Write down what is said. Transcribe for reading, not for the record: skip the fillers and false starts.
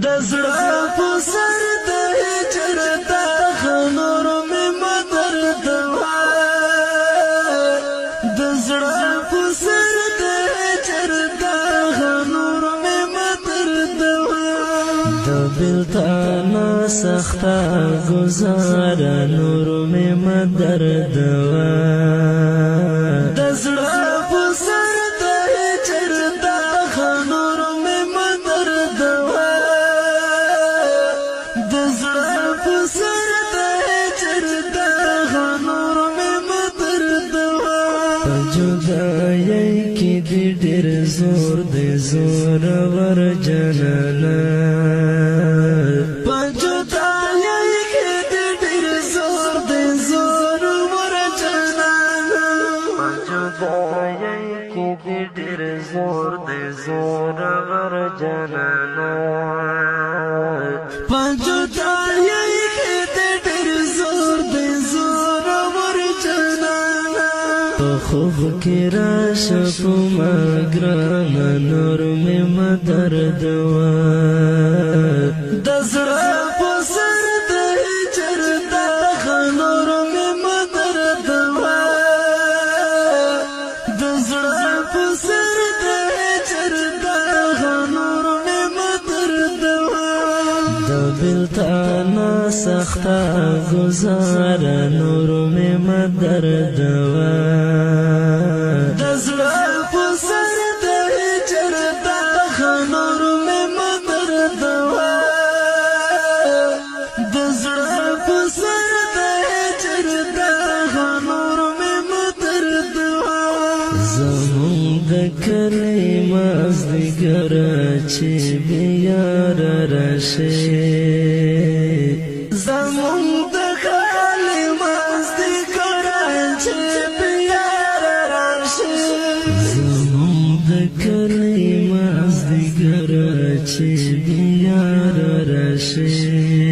دزړه په سر د هجر داغ نور مې مدرد وا دزړه په سر د هجر داغ نور مې مدرد وا د بلتانا سخته گزار نور مې مدرد وا دزړه په سر د هجر داغ نور مې مدرد وا دزړه په سر د هجر داغ نور مې مدرد وا په جدایۍ کې دې ډېر زور دې زور ور جنانا په جدایۍ کې دې ډېر زور دې زور ور جنانا په جدایۍ کې دې ډېر زور دې زور ور جنانا په جدایۍ کې دې ډېر زور دې زور ور جنانا په خوب کې راشه په ما ګرانه نور مې مدرد وا د زړه په سر د هجر داغ نور مې مدرد وا د زړه په سر د هجر داغ نور مې مدرد وا د بلتانا سخته گزار نور مې مدرد وا د زړه په سر د هجر داغ نور مې مدرد وا د زړه په سر د هجر داغ نور مې مدرد وا زمون د کلی مازدیګر چې بیار راشي زمون د کلی مازدیګر چې بیار راشي زمون د کلی مازدیګر چې بیار راشي